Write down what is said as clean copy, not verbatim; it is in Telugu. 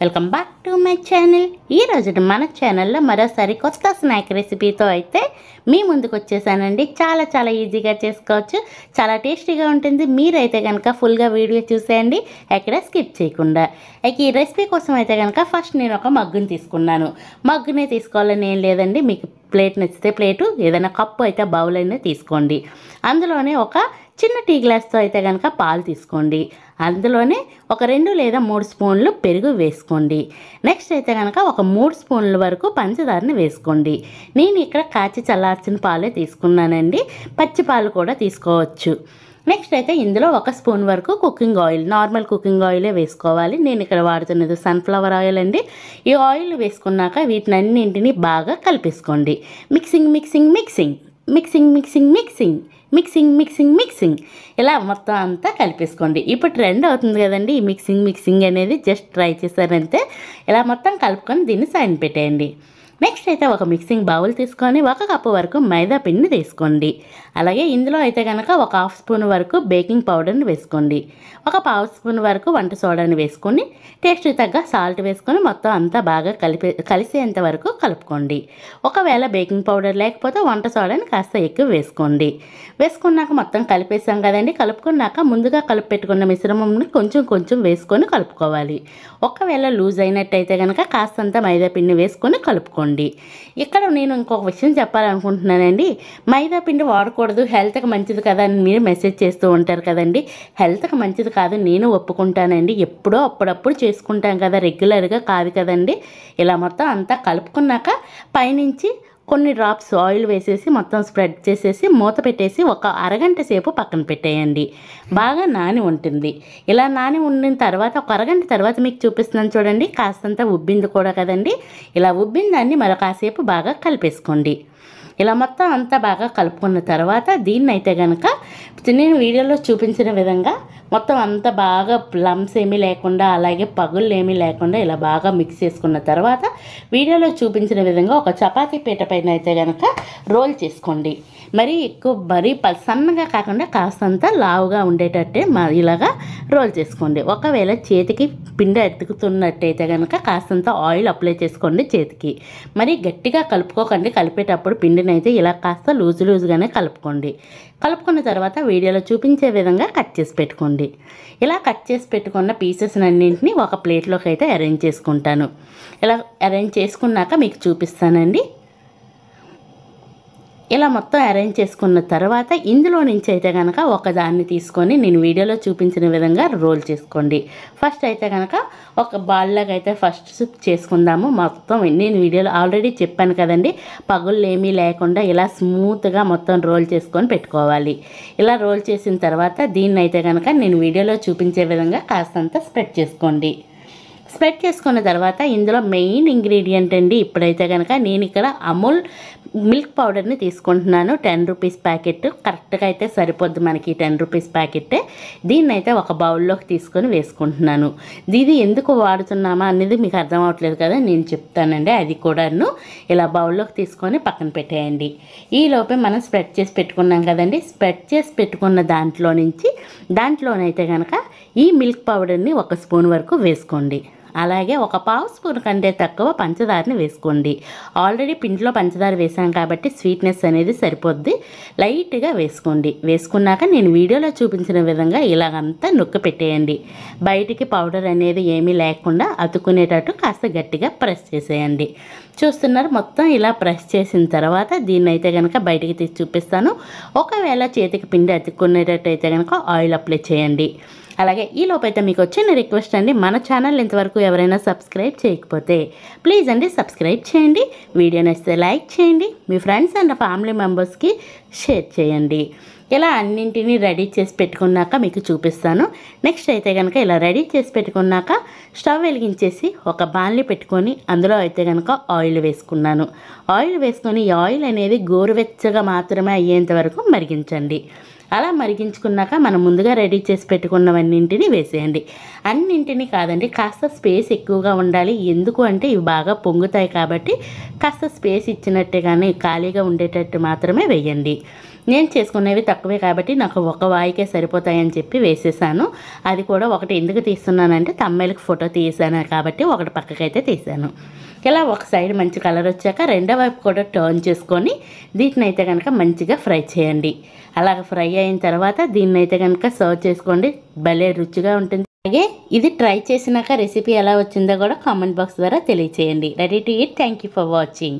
Welcome back to my channel. ఈరోజు మన ఛానల్లో మరోసారి కొత్త స్నాక్ రెసిపీతో అయితే మీ ముందుకు వచ్చేసానండి. చాలా ఈజీగా చేసుకోవచ్చు, చాలా టేస్టీగా ఉంటుంది. మీరైతే కనుక ఫుల్గా వీడియో చూసేయండి, ఎక్కడ స్కిప్ చేయకుండా. ఈ రెసిపీ కోసం అయితే కనుక ఫస్ట్ నేను ఒక మగ్గుని తీసుకున్నాను. మగ్గునే తీసుకోవాలని ఏం లేదండి, మీకు ప్లేట్ నచ్చితే ప్లేటు, ఏదైనా కప్పు అయితే బౌల్ అయినా తీసుకోండి. అందులోనే ఒక చిన్న టీ గ్లాస్తో అయితే కనుక పాలు తీసుకోండి. అందులోనే ఒక 2 లేదా 3 స్పూన్లు పెరుగు వేసుకోండి. నెక్స్ట్ అయితే కనుక ఒక 3 స్పూన్ల వరకు పంచదారని వేసుకోండి. నేను ఇక్కడ కాచి చల్లార్చిన పాలే తీసుకున్నానండి, పచ్చి పాలు కూడా తీసుకోవచ్చు. నెక్స్ట్ అయితే ఇందులో 1 స్పూన్ వరకు కుకింగ్ ఆయిల్, నార్మల్ కుకింగ్ ఆయిలే వేసుకోవాలి. నేను ఇక్కడ వాడుతున్నది సన్ఫ్లవర్ ఆయిల్ అండి. ఈ ఆయిల్ వేసుకున్నాక వీటినన్నింటినీ బాగా కలిపేసుకోండి. మిక్సింగ్ ఇలా మొత్తం అంతా కలిపేసుకోండి. ఇప్పుడు ట్రెండ్ అవుతుంది కదండి ఈ మిక్సింగ్ అనేది. జస్ట్ ట్రై చేశారంటే ఇలా మొత్తం కలుపుకొని దీన్ని సైడ్ పెట్టేయండి. నెక్స్ట్ అయితే ఒక మిక్సింగ్ బౌల్ తీసుకొని 1 కప్పు వరకు మైదా పిండిని తీసుకోండి. అలాగే ఇందులో అయితే కనుక ఒక 1/2 స్పూన్ వరకు బేకింగ్ పౌడర్ని వేసుకోండి. ఒక 1/2 స్పూన్ వరకు వంట సోడాని వేసుకొని టేస్ట్ తగ్గ సాల్ట్ వేసుకొని మొత్తం అంతా బాగా కలిసేంత వరకు కలుపుకోండి. ఒకవేళ బేకింగ్ పౌడర్ లేకపోతే వంట సోడాని కాస్త ఎక్కువ వేసుకోండి. వేసుకున్నాక మొత్తం కలిపేసాం కదండి. కలుపుకున్నాక ముందుగా కలిపి పెట్టుకున్న మిశ్రమంని కొంచెం వేసుకొని కలుపుకోవాలి. ఒకవేళ లూజ్ అయినట్టయితే కనుక కాస్తంత మైదా పిండి వేసుకొని కలుపుకోండి. ఇక్కడ నేను ఇంకొక విషయం చెప్పాలనుకుంటున్నానండి. మైదా పిండి వాడకూడదు, హెల్త్కి మంచిది కదా అని మీరు మెసేజ్ చేస్తూ ఉంటారు కదండి. హెల్త్కి మంచిది కాదు, నేను ఒప్పుకుంటానండి. ఎప్పుడో అప్పుడప్పుడు చేసుకుంటాం కదా, రెగ్యులర్గా కాదు కదండి. ఇలా మొత్తం అంతా కలుపుకున్నాక పైనుంచి కొన్ని డ్రాప్స్ ఆయిల్ వేసేసి మొత్తం స్ప్రెడ్ చేసేసి మూత పెట్టేసి ఒక అరగంట సేపు పక్కన పెట్టేయండి. బాగా నాని ఉంటుంది. ఇలా నాని ఉండిన తర్వాత ఒక అరగంట తర్వాత మీకు చూపిస్తున్నాను చూడండి, కాస్తంత ఉబ్బింది కూడా కదండి. ఇలా ఉబ్బిన దాన్ని మరో కాసేపు బాగా కలిపేసుకోండి. ఇలా మొత్తం అంతా బాగా కలుపుకున్న తర్వాత దీన్ని అయితే కనుక నేను వీడియోలో చూపించిన విధంగా మొత్తం అంతా బాగా లమ్స్ ఏమీ లేకుండా, అలాగే పగుళ్ళు ఏమీ లేకుండా ఇలా బాగా మిక్స్ చేసుకున్న తర్వాత వీడియోలో చూపించిన విధంగా ఒక చపాతీ పీట పైన అయితే కనుక రోల్ చేసుకోండి. మరీ సన్నగా కాకుండా కాస్తంత లావుగా ఉండేటట్టే ఇలాగా రోల్ చేసుకోండి. ఒకవేళ చేతికి పిండి అతుకుతున్నట్టయితే కనుక కాస్తంత ఆయిల్ అప్లై చేసుకోండి చేతికి. మరి గట్టిగా కలుపుకోకండి. కలిపేటప్పుడు పిండిని అయితే ఇలా కాస్త లూజుగానే కలుపుకోండి. కలుపుకున్న తర్వాత వీడియోలో చూపించే విధంగా కట్ చేసి పెట్టుకోండి. ఇలా కట్ చేసి పెట్టుకున్న పీసెస్ అన్నింటినీ ఒక ప్లేట్లోకి అయితే అరేంజ్ చేసుకుంటాను. ఇలా అరేంజ్ చేసుకున్నాక మీకు చూపిస్తానండి. ఇలా మొత్తం అరేంజ్ చేసుకున్న తర్వాత ఇందులో నుంచి అయితే కనుక ఒకదాన్ని తీసుకొని నేను వీడియోలో చూపించిన విధంగా రోల్ చేసుకోండి. ఫస్ట్ అయితే కనుక ఒక బాల్లాగా అయితే ఫస్ట్ చేసుకుందాము. మొత్తం నేను వీడియోలో ఆల్రెడీ చెప్పాను కదండి, పగుళ్ళు ఏమీ లేకుండా ఇలా స్మూత్గా మొత్తం రోల్ చేసుకొని పెట్టుకోవాలి. ఇలా రోల్ చేసిన తర్వాత దీన్ని అయితే కనుక నేను వీడియోలో చూపించే విధంగా కాస్తంత స్ప్రెడ్ చేసుకోండి. స్ప్రెడ్ చేసుకున్న తర్వాత ఇందులో మెయిన్ ఇంగ్రీడియంట్ అండి. ఇప్పుడైతే కనుక నేను ఇక్కడ అమూల్ మిల్క్ పౌడర్ని తీసుకుంటున్నాను. 10 రూపీస్ ప్యాకెట్ కరెక్ట్గా అయితే సరిపోద్ది మనకి 10 రూపీస్ ప్యాకెట్టే. దీన్ని అయితే ఒక బౌల్లోకి తీసుకొని వేసుకుంటున్నాను. ఇది ఎందుకు వాడుతున్నామా అనేది మీకు అర్థం అవ్వట్లేదు కదా, నేను చెప్తానండి. అది కూడాను ఇలా బౌల్లోకి తీసుకొని పక్కన పెట్టేయండి. ఈలోపే మనం స్ప్రెడ్ చేసి పెట్టుకున్నాం కదండి. స్ప్రెడ్ చేసి పెట్టుకున్న దాంట్లోనైతే కనుక ఈ మిల్క్ పౌడర్ని 1 స్పూన్ వరకు వేసుకోండి. అలాగే ఒక 1/2 స్పూన్ కంటే తక్కువ పంచదారని వేసుకోండి. ఆల్రెడీ పిండిలో పంచదార వేసాం కాబట్టి స్వీట్నెస్ అనేది సరిపోద్ది. లైట్గా వేసుకోండి. వేసుకున్నాక నేను వీడియోలో చూపించిన విధంగా ఇలాగంతా నొక్కి పెట్టేయండి. బయటికి పౌడర్ అనేది ఏమీ లేకుండా అతుక్కునేటట్టు కాస్త గట్టిగా ప్రెస్ చేసేయండి. చూస్తున్నారు, మొత్తం ఇలా ప్రెస్ చేసిన తర్వాత దీన్ని అయితే కనుక బయటికి తీసి చూపిస్తాను. ఒకవేళ చేతికి పిండి అతుక్కునేటట్టు అయితే కనుక ఆయిల్ అప్లై చేయండి. అలాగే ఈ లోపైతే మీకు వచ్చిన రిక్వెస్ట్ అండి, మన ఛానల్ ఇంతవరకు ఎవరైనా సబ్స్క్రైబ్ చేయకపోతే ప్లీజ్ అండి సబ్స్క్రైబ్ చేయండి. వీడియో నచ్చితే లైక్ చేయండి, మీ ఫ్రెండ్స్ అండ్ ఫ్యామిలీ మెంబర్స్కి షేర్ చేయండి. ఇలా అన్నింటినీ రెడీ చేసి పెట్టుకున్నాక మీకు చూపిస్తాను. నెక్స్ట్ అయితే కనుక ఇలా రెడీ చేసి పెట్టుకున్నాక స్టవ్ వెలిగించేసి ఒక బాణలి పెట్టుకొని అందులో అయితే కనుక ఆయిల్ వేసుకున్నాను. ఆయిల్ వేసుకొని ఈ ఆయిల్ అనేది గోరువెచ్చగా మాత్రమే అయ్యేంత వరకు మరిగించండి. అలా మరిగించుకున్నాక మనం ముందుగా రెడీ చేసి పెట్టుకున్నవన్నింటినీ వేసేయండి. అన్నింటినీ కాదండి, కాస్త స్పేస్ ఎక్కువగా ఉండాలి. ఎందుకు అంటే ఇవి బాగా పొంగుతాయి కాబట్టి కాస్త స్పేస్ ఇచ్చినట్టే కానీ ఖాళీగా ఉండేటట్టు మాత్రమే వేయండి. నేను చేసుకునేవి తక్కువే కాబట్టి నాకు ఒక వాయికే సరిపోతాయని చెప్పి వేసేసాను. అది కూడా ఒకటి ఎందుకు తీస్తున్నానంటే తమ్ముళ్ళకి ఫోటో తీసాను కాబట్టి ఒకటి పక్కకైతే తీసాను. ఇలా ఒక సైడ్ మంచి కలర్ వచ్చాక రెండో వైపు కూడా టర్న్ చేసుకొని దీన్నైతే కనుక మంచిగా ఫ్రై చేయండి. అలాగ ఫ్రై అయిన తర్వాత దీన్నైతే కనుక సర్వ్ చేసుకోండి. భలే రుచిగా ఉంటుంది. అలాగే ఇది ట్రై చేసినాక రెసిపీ ఎలా వచ్చిందో కూడా కామెంట్ బాక్స్ ద్వారా తెలియచేయండి. Ready to eat. Thank you for watching.